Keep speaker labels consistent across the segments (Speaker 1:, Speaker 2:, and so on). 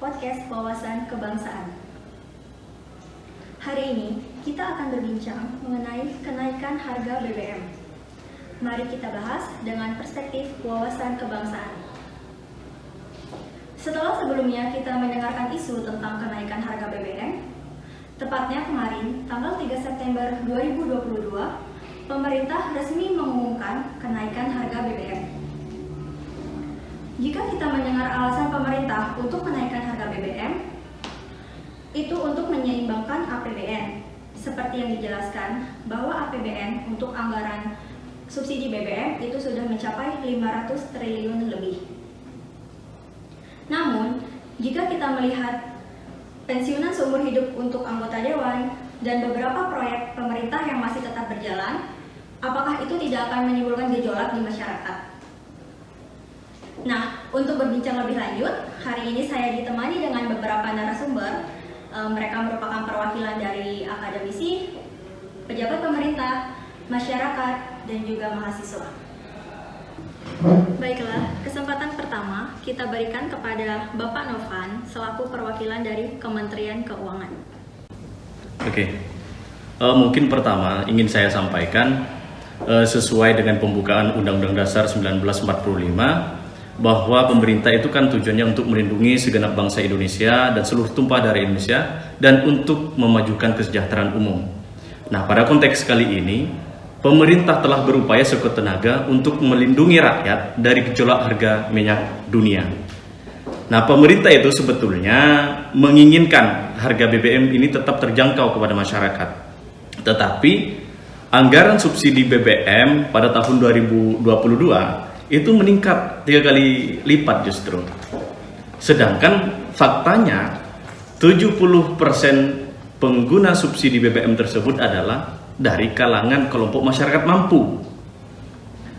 Speaker 1: podcast Wawasan Kebangsaan. Hari ini kita akan berbincang mengenai kenaikan harga BBM. Mari kita bahas dengan perspektif wawasan kebangsaan. Setelah sebelumnya kita mendengarkan isu tentang kenaikan harga BBM, tepatnya kemarin, tanggal 3 September 2022, pemerintah resmi mengumumkan kenaikan harga BBM. Jika kita mendengar alasan pemerintah untuk menaikkan harga BBM, itu untuk menyeimbangkan APBN. Seperti yang dijelaskan bahwa APBN untuk anggaran subsidi BBM itu sudah mencapai 500 triliun lebih. Namun, jika kita melihat pensiunan seumur hidup untuk anggota dewan dan beberapa proyek pemerintah yang masih tetap berjalan, apakah itu tidak akan menimbulkan gejolak di masyarakat? Nah, untuk berbincang lebih lanjut, hari ini saya ditemani dengan beberapa narasumber. Mereka merupakan perwakilan dari akademisi, pejabat pemerintah, masyarakat, dan juga mahasiswa. Baiklah, kesempatan pertama kita berikan kepada Bapak Novan selaku perwakilan dari Kementerian Keuangan.
Speaker 2: Oke, mungkin pertama ingin saya sampaikan sesuai dengan pembukaan Undang-Undang Dasar 1945 bahwa pemerintah itu kan tujuannya untuk melindungi segenap bangsa Indonesia dan seluruh tumpah dari Indonesia dan untuk memajukan kesejahteraan umum. Nah, pada konteks kali ini, pemerintah telah berupaya sekuat tenaga untuk melindungi rakyat dari gejolak harga minyak dunia. Nah, pemerintah itu sebetulnya menginginkan harga BBM ini tetap terjangkau kepada masyarakat. Tetapi anggaran subsidi BBM pada tahun 2022 itu meningkat 3 kali lipat justru. Sedangkan faktanya 70% pengguna subsidi BBM tersebut adalah dari kalangan kelompok masyarakat mampu.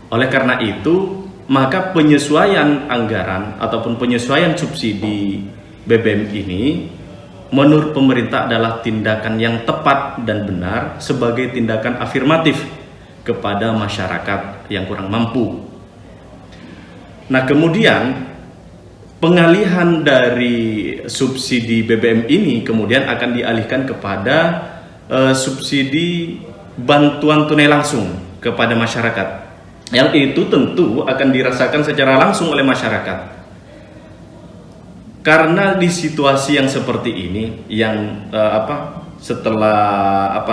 Speaker 2: Oleh karena itu, maka penyesuaian anggaran ataupun penyesuaian subsidi BBM ini menurut pemerintah adalah tindakan yang tepat dan benar sebagai tindakan afirmatif kepada masyarakat yang kurang mampu. Nah, kemudian pengalihan dari subsidi BBM ini kemudian akan dialihkan kepada subsidi bantuan tunai langsung kepada masyarakat. Yang itu tentu akan dirasakan secara langsung oleh masyarakat. Karena di situasi yang seperti ini, yang setelah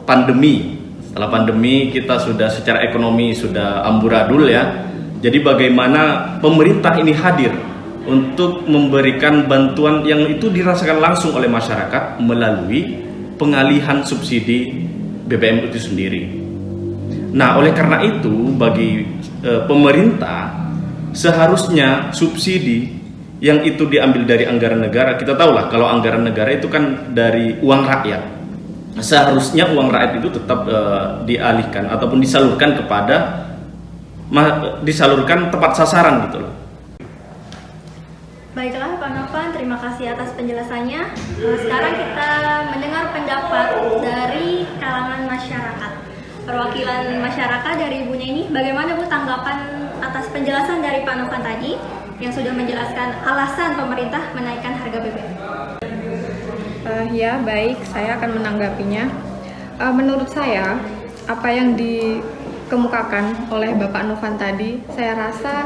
Speaker 2: pandemi. Setelah pandemi kita sudah secara ekonomi sudah amburadul ya. Jadi bagaimana pemerintah ini hadir untuk memberikan bantuan yang itu dirasakan langsung oleh masyarakat melalui pengalihan subsidi BBM itu sendiri. Nah, oleh karena itu bagi pemerintah seharusnya subsidi yang itu diambil dari anggaran negara, kita tahulah kalau anggaran negara itu kan dari uang rakyat. Seharusnya uang rakyat itu tetap dialihkan ataupun disalurkan tepat sasaran gitu loh.
Speaker 1: Baiklah Pak Novan, terima kasih atas penjelasannya. Sekarang kita mendengar pendapat dari kalangan masyarakat. Perwakilan masyarakat dari Ibu Neni, bagaimana Bu tanggapan atas penjelasan dari Pak Novan tadi yang sudah menjelaskan alasan pemerintah menaikkan harga BBM?
Speaker 3: Ya, baik, saya akan menanggapinya. Menurut saya, apa yang dikemukakan oleh Bapak Novan tadi, saya rasa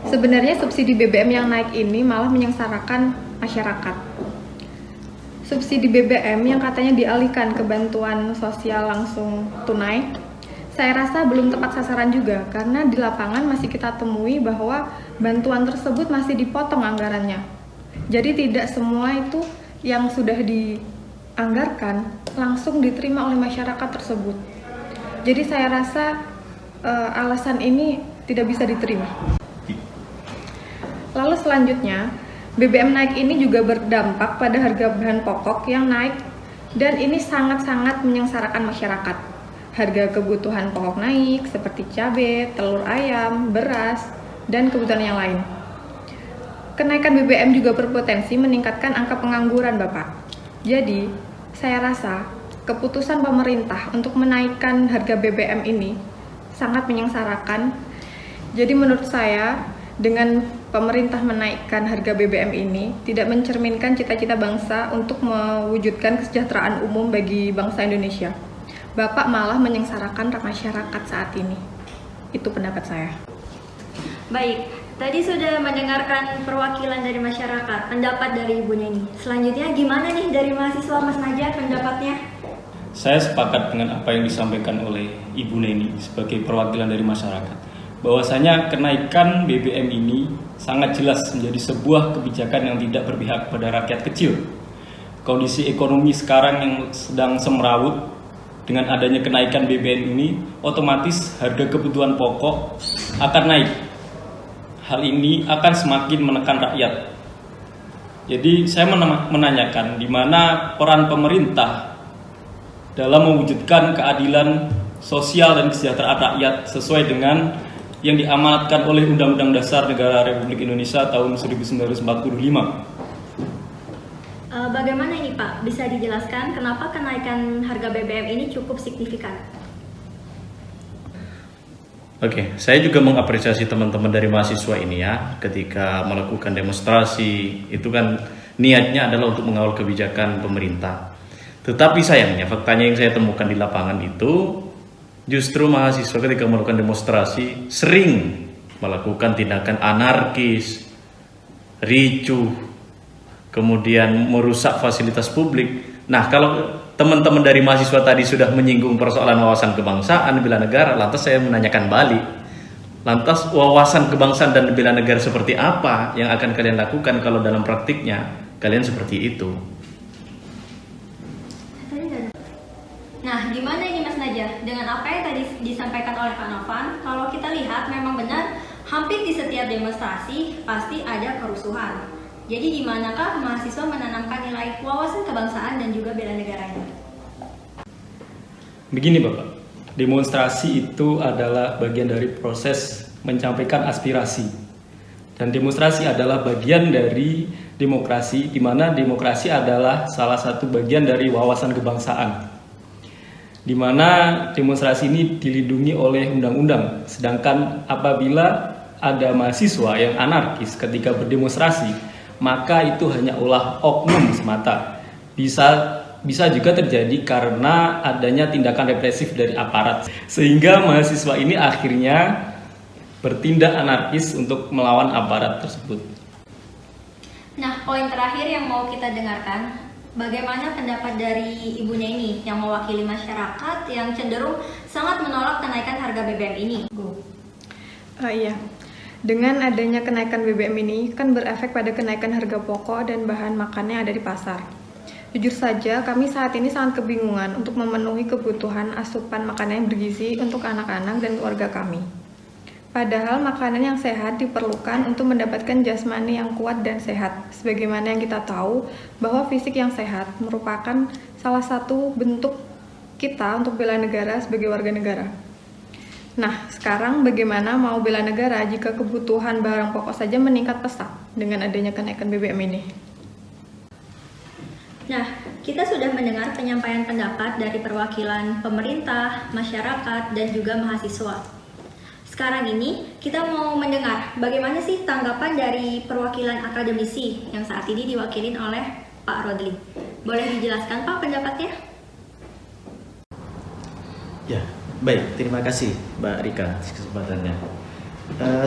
Speaker 3: sebenarnya subsidi BBM yang naik ini malah menyengsarakan masyarakat. Subsidi BBM yang katanya dialihkan ke bantuan sosial langsung tunai, saya rasa belum tepat sasaran juga, karena di lapangan masih kita temui bahwa bantuan tersebut masih dipotong anggarannya. Jadi tidak semua itu yang sudah dianggarkan langsung diterima oleh masyarakat tersebut. Jadi saya rasa alasan ini tidak bisa diterima. Lalu selanjutnya, BBM naik ini juga berdampak pada harga bahan pokok yang naik dan ini sangat-sangat menyengsarakan masyarakat. Harga kebutuhan pokok naik seperti cabai, telur ayam, beras, dan kebutuhan yang lain. Kenaikan BBM juga berpotensi meningkatkan angka pengangguran, Bapak. Jadi, saya rasa keputusan pemerintah untuk menaikkan harga BBM ini sangat menyengsarakan. Jadi menurut saya, dengan pemerintah menaikkan harga BBM ini tidak mencerminkan cita-cita bangsa untuk mewujudkan kesejahteraan umum bagi bangsa Indonesia. Bapak malah menyengsarakan masyarakat saat ini. Itu pendapat saya.
Speaker 1: Baik, tadi sudah mendengarkan perwakilan dari masyarakat, pendapat dari Ibu Neni. Selanjutnya gimana nih dari mahasiswa Mas Najah pendapatnya?
Speaker 4: Saya sepakat dengan apa yang disampaikan oleh Ibu Neni sebagai perwakilan dari masyarakat. Bahwasanya kenaikan BBM ini sangat jelas menjadi sebuah kebijakan yang tidak berpihak pada rakyat kecil. Kondisi ekonomi sekarang yang sedang semrawut, dengan adanya kenaikan BBM ini, otomatis harga kebutuhan pokok akan naik. Hal ini akan semakin menekan rakyat. Jadi saya menanyakan di mana peran pemerintah dalam mewujudkan keadilan sosial dan kesejahteraan rakyat sesuai dengan yang diamanatkan oleh Undang-Undang Dasar Negara Republik Indonesia tahun 1945.
Speaker 1: Bagaimana ini Pak? Bisa dijelaskan kenapa kenaikan harga BBM ini cukup signifikan?
Speaker 2: Oke, saya juga mengapresiasi teman-teman dari mahasiswa ini ya, ketika melakukan demonstrasi, itu kan niatnya adalah untuk mengawal kebijakan pemerintah. Tetapi sayangnya, faktanya yang saya temukan di lapangan itu, justru mahasiswa ketika melakukan demonstrasi sering melakukan tindakan anarkis, ricuh, kemudian merusak fasilitas publik. Nah, kalau teman-teman dari mahasiswa tadi sudah menyinggung persoalan wawasan kebangsaan, bela negara, lantas saya menanyakan balik. Lantas wawasan kebangsaan dan bela negara seperti apa yang akan kalian lakukan kalau dalam praktiknya kalian seperti itu?
Speaker 1: Nah, gimana ini Mas Najah? Dengan apa yang tadi disampaikan oleh Kak Novan, kalau kita lihat memang benar hampir di setiap demonstrasi pasti ada kerusuhan. Jadi di manakah mahasiswa menanamkan nilai wawasan kebangsaan dan juga bela negaranya?
Speaker 4: Begini Bapak, demonstrasi itu adalah bagian dari proses menyampaikan aspirasi. Dan demonstrasi adalah bagian dari demokrasi, di mana demokrasi adalah salah satu bagian dari wawasan kebangsaan. Di mana demonstrasi ini dilindungi oleh undang-undang. Sedangkan apabila ada mahasiswa yang anarkis ketika berdemonstrasi, maka itu hanya ulah oknum semata. Bisa juga terjadi karena adanya tindakan represif dari aparat, sehingga mahasiswa ini akhirnya bertindak anarkis untuk melawan aparat tersebut.
Speaker 1: Nah, poin terakhir yang mau kita dengarkan, bagaimana pendapat dari Ibu Neni yang mewakili masyarakat yang cenderung sangat menolak kenaikan harga BBM ini?
Speaker 3: Iya. Dengan adanya kenaikan BBM ini kan berefek pada kenaikan harga pokok dan bahan makan yang ada di pasar. Jujur saja, kami saat ini sangat kebingungan untuk memenuhi kebutuhan asupan makanan yang bergizi untuk anak-anak dan keluarga kami. Padahal makanan yang sehat diperlukan untuk mendapatkan jasmani yang kuat dan sehat. Sebagaimana yang kita tahu bahwa fisik yang sehat merupakan salah satu bentuk kita untuk bela negara sebagai warga negara. Nah, sekarang bagaimana mau bela negara jika kebutuhan barang pokok saja meningkat pesat dengan adanya kenaikan BBM ini?
Speaker 1: Nah, kita sudah mendengar penyampaian pendapat dari perwakilan pemerintah, masyarakat, dan juga mahasiswa. Sekarang ini kita mau mendengar bagaimana sih tanggapan dari perwakilan akademisi yang saat ini diwakilin oleh Pak Rodli. Boleh dijelaskan Pak pendapatnya?
Speaker 5: Ya, baik, terima kasih Mbak Rika atas kesempatannya.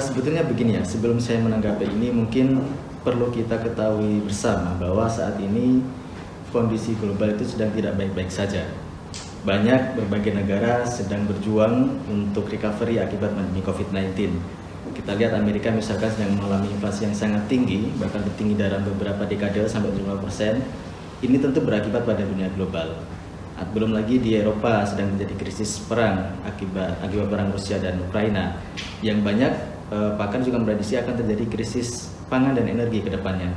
Speaker 5: Sebetulnya begini ya, sebelum saya menanggapi ini mungkin perlu kita ketahui bersama bahwa saat ini kondisi global itu sedang tidak baik-baik saja. Banyak berbagai negara sedang berjuang untuk recovery akibat pandemi COVID-19. Kita lihat Amerika misalkan sedang mengalami inflasi yang sangat tinggi, bahkan tertinggi dalam beberapa dekade sampai 5%. Ini tentu berakibat pada dunia global. Belum lagi di Eropa sedang terjadi krisis perang akibat perang Rusia dan Ukraina yang banyak bahkan juga memprediksi akan terjadi krisis pangan dan energi ke depannya.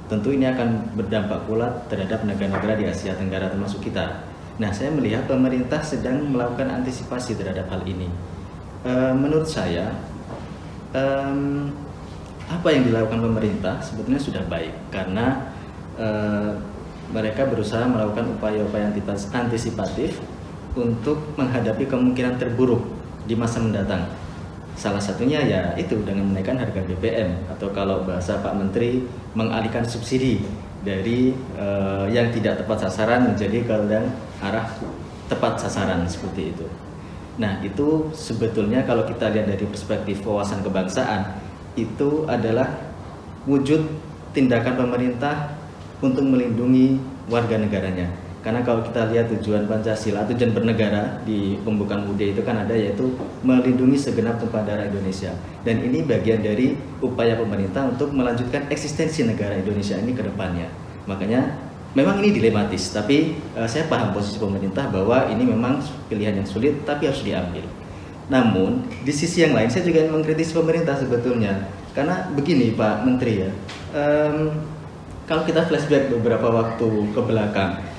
Speaker 5: Tentu ini akan berdampak pula terhadap negara-negara di Asia Tenggara termasuk kita. Nah, saya melihat pemerintah sedang melakukan antisipasi terhadap hal ini. Menurut saya apa yang dilakukan pemerintah sebetulnya sudah baik karena mereka berusaha melakukan upaya-upaya antisipatif untuk menghadapi kemungkinan terburuk di masa mendatang. Salah satunya ya itu dengan menaikkan harga BBM, atau kalau bahasa Pak Menteri mengalihkan subsidi dari yang tidak tepat sasaran menjadi ke arah tepat sasaran seperti itu. Nah, itu sebetulnya kalau kita lihat dari perspektif wawasan kebangsaan, itu adalah wujud tindakan pemerintah untuk melindungi warga negaranya. Karena kalau kita lihat tujuan Pancasila, tujuan bernegara di pembukaan UUD itu kan ada, yaitu melindungi segenap tumpah darah Indonesia. Dan ini bagian dari upaya pemerintah untuk melanjutkan eksistensi negara Indonesia ini ke depannya. Makanya memang ini dilematis, tapi saya paham posisi pemerintah bahwa ini memang pilihan yang sulit, tapi harus diambil. Namun, di sisi yang lain saya juga ingin mengkritisi pemerintah sebetulnya. Karena begini Pak Menteri ya, kalau kita flashback beberapa waktu ke belakang,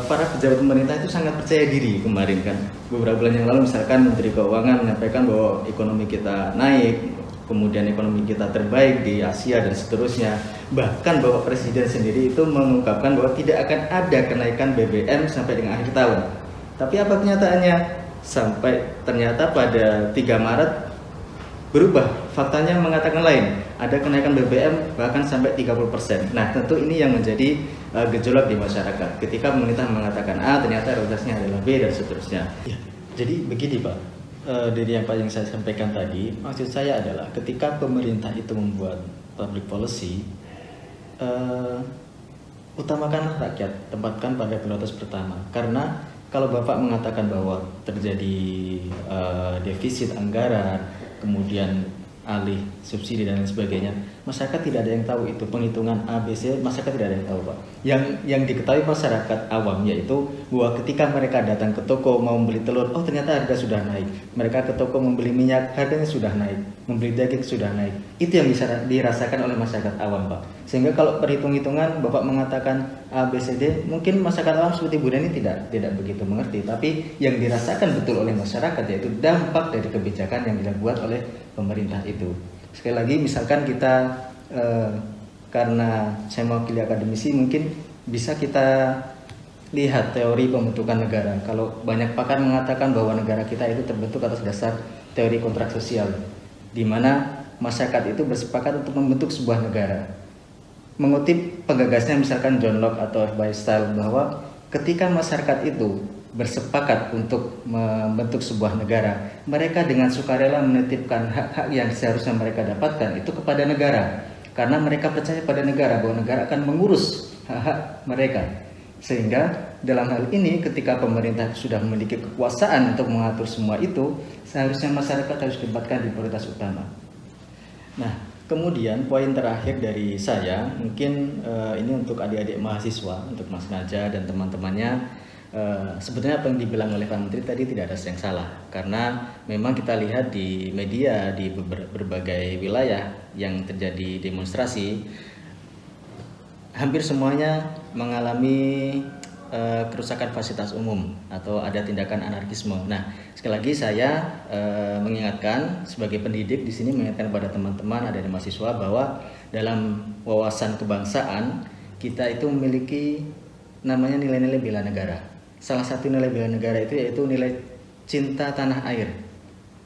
Speaker 5: para pejabat pemerintah itu sangat percaya diri kemarin kan. Beberapa bulan yang lalu misalkan Menteri Keuangan menyampaikan bahwa ekonomi kita naik, kemudian ekonomi kita terbaik di Asia dan seterusnya. Bahkan Bapak Presiden sendiri itu mengungkapkan bahwa tidak akan ada kenaikan BBM sampai dengan akhir tahun. Tapi apa kenyataannya? Sampai ternyata pada 3 Maret berubah. Faktanya mengatakan lain. Ada kenaikan BBM bahkan sampai 30%. Nah, tentu ini yang menjadi gejolak di masyarakat. Ketika pemerintah mengatakan A, ternyata realitasnya adalah B dan seterusnya. Ya, jadi begini Pak. Dari yang saya sampaikan tadi, maksud saya adalah ketika pemerintah itu membuat public policy, utamakanlah rakyat, tempatkan pada prioritas pertama. Karena kalau Bapak mengatakan bahwa terjadi defisit anggaran, kemudian alih subsidi dan lain sebagainya, masyarakat tidak ada yang tahu itu penghitungan ABC, masyarakat tidak ada yang tahu Pak. Yang diketahui masyarakat awam yaitu bahwa ketika mereka datang ke toko mau membeli telur, oh ternyata harga sudah naik. Mereka ke toko membeli minyak, harganya sudah naik. Membeli daging sudah naik. Itu yang bisa dirasakan oleh masyarakat awam Pak. Sehingga kalau perhitung-hitungan Bapak mengatakan ABCD, mungkin masyarakat awam seperti Bu Neni tidak begitu mengerti. Tapi yang dirasakan betul oleh masyarakat yaitu dampak dari kebijakan yang dibuat oleh pemerintah itu. Sekali lagi misalkan kita karena saya mewakili akademisi, mungkin bisa kita lihat teori pembentukan negara. Kalau banyak pakar mengatakan bahwa negara kita itu terbentuk atas dasar teori kontrak sosial, di mana masyarakat itu bersepakat untuk membentuk sebuah negara. Mengutip penggagasnya misalkan John Locke atau Weierstrass, bahwa ketika masyarakat itu bersepakat untuk membentuk sebuah negara, mereka dengan sukarela menitipkan hak-hak yang seharusnya mereka dapatkan itu kepada negara, karena mereka percaya pada negara bahwa negara akan mengurus hak-hak mereka. Sehingga dalam hal ini ketika pemerintah sudah memiliki kekuasaan untuk mengatur semua itu, seharusnya masyarakat harus ditempatkan di prioritas utama. Nah, kemudian poin terakhir dari saya, mungkin ini untuk adik-adik mahasiswa, untuk Mas Naja dan teman-temannya. Sebetulnya apa yang dibilang oleh Pak Menteri tadi tidak ada yang salah, karena memang kita lihat di media di berbagai wilayah yang terjadi demonstrasi, hampir semuanya mengalami kerusakan fasilitas umum atau ada tindakan anarkisme. Nah, sekali lagi saya mengingatkan sebagai pendidik di sini, mengingatkan kepada teman-teman ada mahasiswa bahwa dalam wawasan kebangsaan kita itu memiliki namanya nilai-nilai bela negara. Salah satu nilai bela negara itu yaitu nilai cinta tanah air.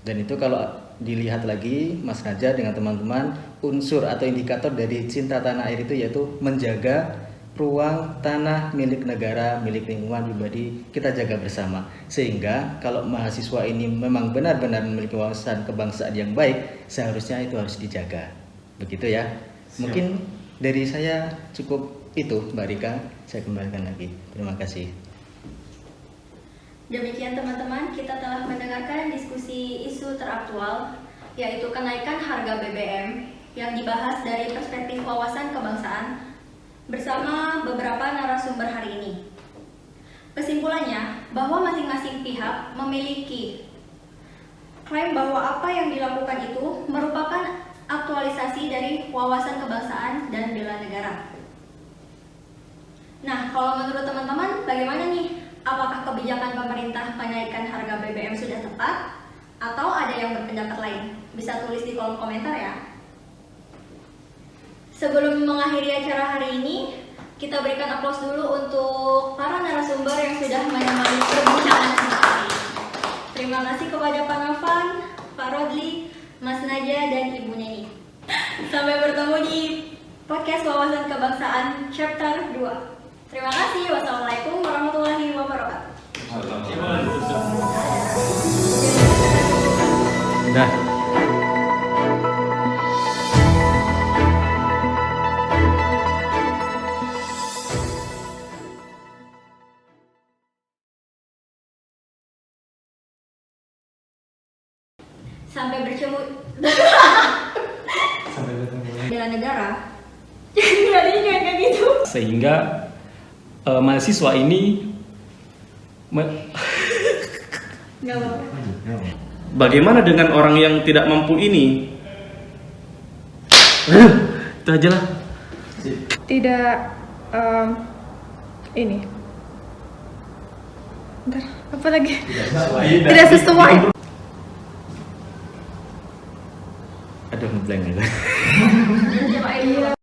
Speaker 5: Dan itu kalau dilihat lagi Mas Naja dengan teman-teman, unsur atau indikator dari cinta tanah air itu yaitu menjaga ruang tanah milik negara, milik lingkungan pribadi, kita jaga bersama. Sehingga kalau mahasiswa ini memang benar-benar memiliki wawasan kebangsaan yang baik, seharusnya itu harus dijaga. Begitu ya. Mungkin dari saya cukup itu Mbak Rika, saya kembalikan lagi. Terima kasih.
Speaker 1: Demikian teman-teman, kita telah mendengarkan diskusi isu teraktual, yaitu kenaikan harga BBM yang dibahas dari perspektif wawasan kebangsaan bersama beberapa narasumber hari ini. Kesimpulannya, bahwa masing-masing pihak memiliki klaim bahwa apa yang dilakukan itu merupakan aktualisasi dari wawasan kebangsaan dan bela negara. Nah, kalau menurut teman-teman, bagaimana nih? Apakah kebijakan pemerintah menaikkan harga BBM sudah tepat? Atau ada yang berpendapat lain? Bisa tulis di kolom komentar ya. Sebelum mengakhiri acara hari ini, kita berikan aplaus dulu untuk para narasumber yang sudah menemani perbincangan kita. Terima kasih kepada Pak Novan, Pak Rodli, Mas Naja, dan Ibu Neni. Sampai bertemu di podcast Wawasan Kebangsaan Chapter 2. Terima kasih. Wassalamualaikum warahmatullahi wabarakatuh.
Speaker 2: Dah.
Speaker 1: Sampai bertemu
Speaker 4: Sampai bertemu lagi.
Speaker 1: bela negara. Jadi jangan kayak gitu.
Speaker 4: Sehingga mahasiswa ini
Speaker 1: Nggak apa-apa.
Speaker 2: Bagaimana dengan orang yang tidak mampu ini? Itu aja lah.
Speaker 3: Tidak ini. Bentar, apa lagi? Tidak sesuai.
Speaker 5: Aduh, ngeblank gitu.
Speaker 1: Coba ini.